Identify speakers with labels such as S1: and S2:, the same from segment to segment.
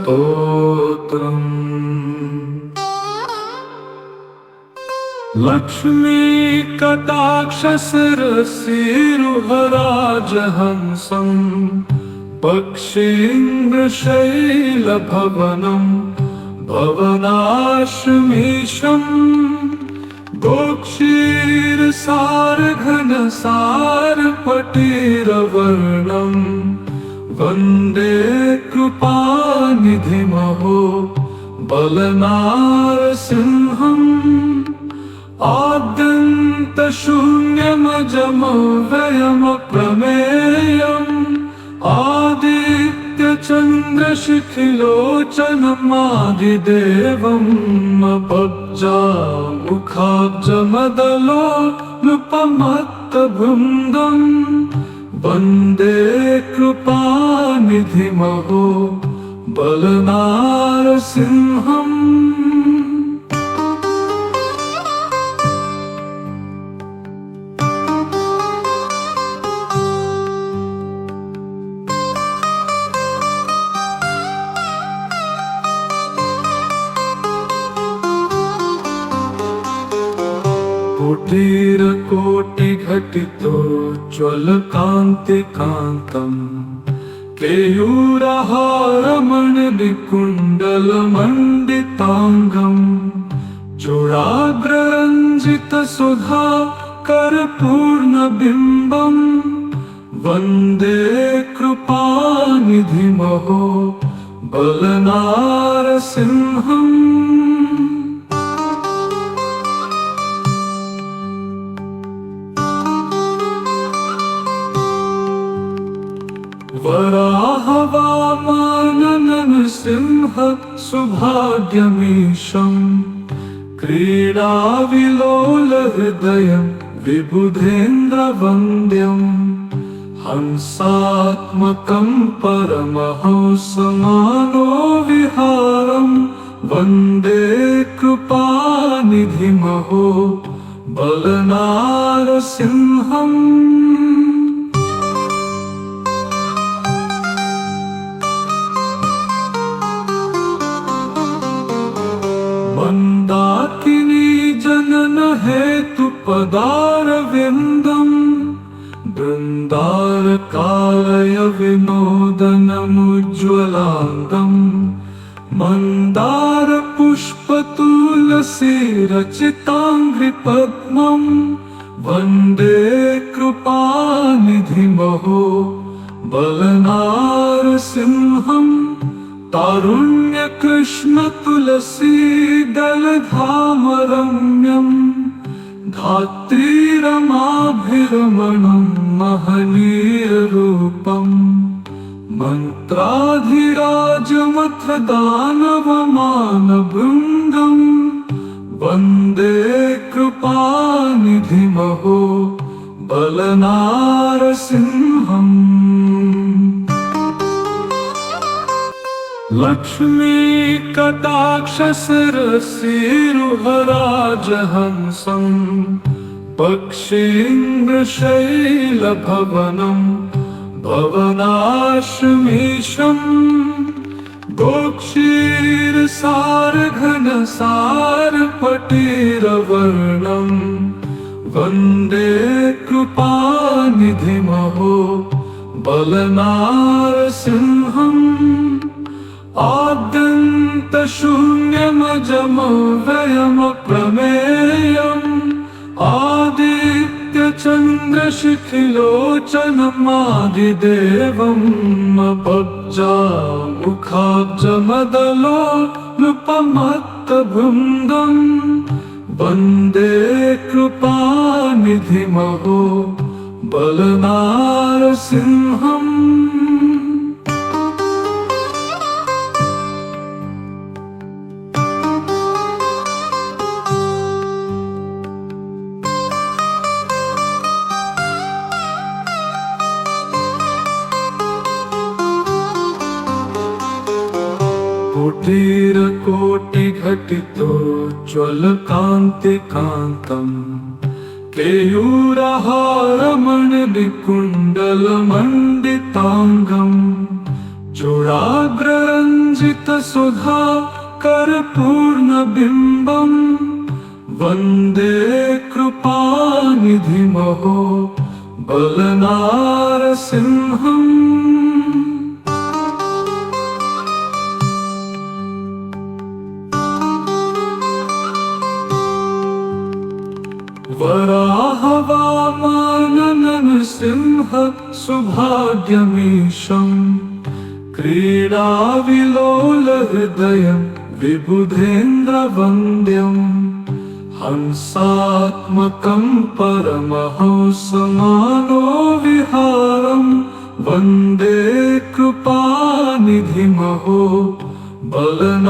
S1: श्रीहस्तोत्रम् लक्ष्मी कटाक्षशिरसिरुहराजहंसं पक्षीन्द्रशैलभवनं भवनाश्मीशं गोक्षीरसारघनसारपटीरवर्णं वन्दे कृपानिधिमहो बलनारसिंहम् आद्यन्तशून्यमजमव्ययमप्रमेयम् आदित्यचन्द्रशिखिलोचनमादिदेवम् अपब्जामुखाब्जमदलोलुपमत्तभृन्दम् वन्दे कृपानिधिमहो बलनारसिंहम् कोटिरकोटिघटितोज्ज्वलकान्तिकान्तम् केयूरहारमणिकुण्डलमण्डिताङ्गम् चूडाग्ररञ्जितसुधा करपूर्णबिम्बम् वन्दे कृपानिधिमहो बलनारसिंहम् वराहवामननरसिंह सुभाग्यमीशं क्रीडाविलोलहृदयं विबुधेन्द्रवन्द्यं हंसात्मकं परमहंसमानो विहारं वन्दे कृपानिधिमहो बलनारसिंहम् मन्दाकिनी जनन हेतु पदारविन्दम् बृन्दारकालय विनोदनमुज्ज्वलाङ्गम् मन्दार पुष्पतुलसी रचिताङ्घ्रिपद्मम् वन्दे कृपानिधिमहो बलनारसिंहम् तारुण्य कृष्ण तुलसी दलधामरम्यम् धात्रीरमाभिरमणं महनीयरूपम् मन्त्राधिराजमथदानवमानभृङ्गम् वन्दे कृपानिधिमहो बलनारसिंहम् लक्ष्मी कटाक्षशिरसिरुहराजहंसं पक्षीन्द्रशैलभवनं भवनाश्मीशं गोक्षीरसारघनसारपटीरवर्णं वन्दे कृपानिधिमहो बलनारसिंहम् आद्यन्तशून्यमजमव्ययमप्रमेयम् आदित्यचन्द्रशिखिलोचनमादिदेवम् अपब्जामुखाब्जमदलोलुपमत्तभृन्दम् वन्दे कृपानिधिमहो बलनारसिंहम् कोटिरकोटिघटितोज्ज्वलकान्तिकान्तम् केयूरहारमणि रमणनिकुण्डलमण्डिताङ्गम् चूडाग्ररञ्जितसुधा करपूर्णबिम्बम् वन्दे कृपानिधिमहो बलनारसिंहम्। वराहवामननरसिंह सुभाग्यमीशम् क्रीडाविलोलहृदयं विबुधेन्द्रवन्द्यम् हंसात्मकं परमहंसमानो विहारम् वन्दे कृपानिधिमहो बलनारसिंहम्।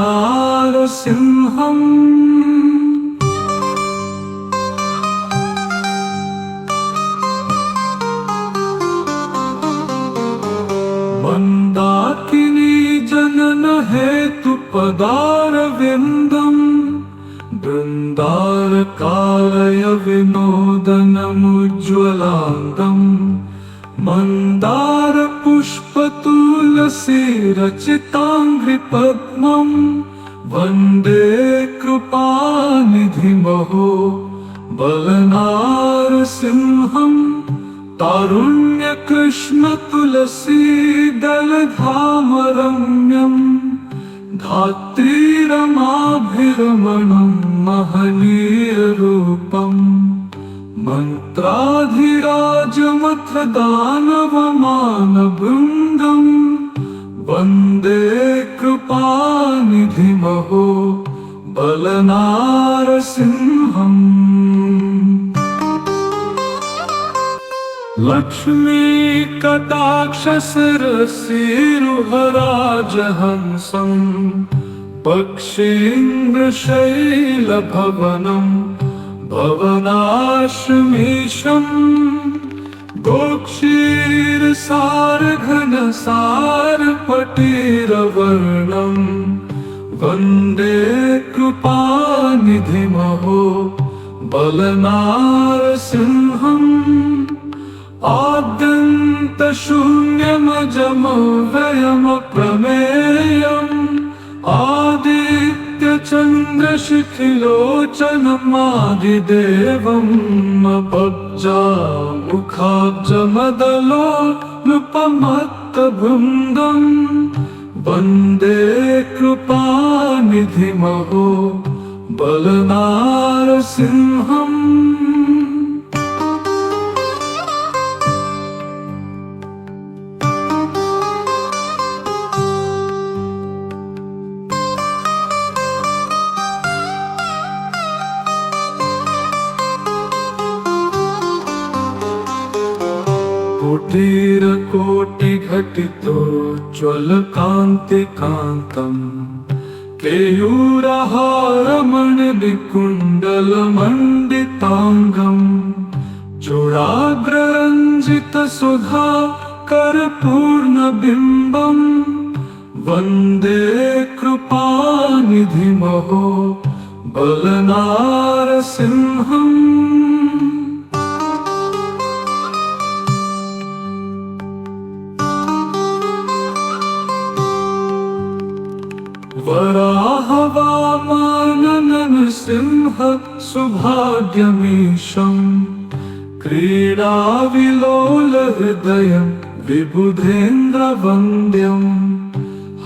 S1: मन्दाकिनी जनन हेतु पदारविन्दम् बृन्दारकालय विनोदनमुज्ज्वलाङ्गम् मन्दार पुष्पतुलसी रचिताङ्घ्रिपद्मम् वन्दे कृपानिधिमहो बलनारसिंहम्। तारुण्य कृष्ण तुलसी दलधामरम्यम् धात्रीरमाभिरमणं महनीयरूपम् मन्त्राधिराजमथदानवमानवृन्दम् वन्दे कृपानिधिमहो बलनारसिंहम्। लक्ष्मी कटाक्षशिरसीरुहराजहंसम् पक्षीन्द्रशैलभवनम् भवनाश्मीशम् गोक्षीरसारघनसारपटीरवर्णम् वन्दे कृपानिधिमहो बलनारसिंहम्। आद्यन्तशून्यमजमव्ययमप्रमेयम् आदित्यचन्द्रशिखिलोचनमादिदेवम् अपब्जामुखाब्जमदलोलुपमत्तबृन्दम् वन्दे कृपानिधिमहो बलनारसिंहम्। कोटिरकोटिघटितोज्ज्वलकान्तिकान्तम् केयूरहारमणनिकुण्डलमण्डिताङ्गम् चूडाग्ररञ्जितसुधा करपूर्णबिम्बम् वन्दे कृपानिधिमहो बलनारसिंहम्। वराहवामननरसिंह सुभाग्यमीशम् क्रीडाविलोलहृदयं विबुधेन्द्रवन्द्यम्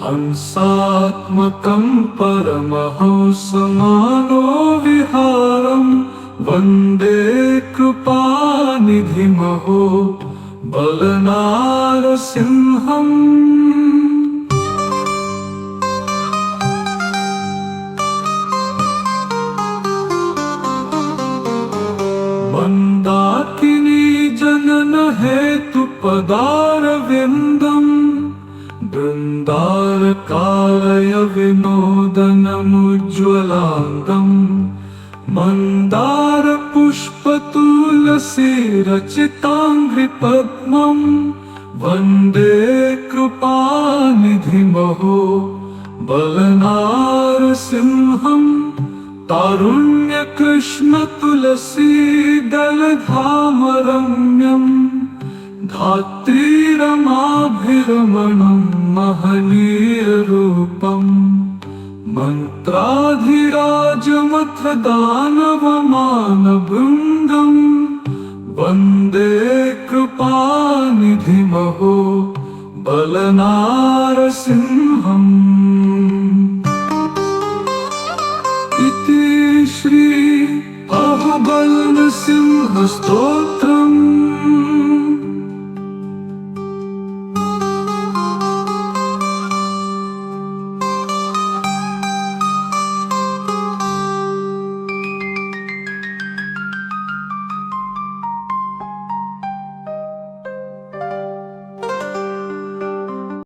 S1: हंसात्मकं परमहंसमानो विहारम् वन्दे कृपानिधिमहो बलनारसिंहम्। मन्दाकिनी जनन हेतु पदारविन्दम् बृन्दारकालय विनोदनमुज्ज्वलाङ्गम् मन्दार पुष्पतुलसी रचिताङ्घ्रिपद्मम् वन्दे कृपानिधिमहो बलनारसिंहम्। तारुण्य कृष्ण तुलसी दलधामरम्यम् धात्रीरमाभिरमणं महनीयरूपम् मन्त्राधिराजमथ दानवमानवृन्दम् वन्दे कृपानिधिमहो बलनारसिंहम्। इति श्री अहोबलनृसिंह स्तोत्रम्।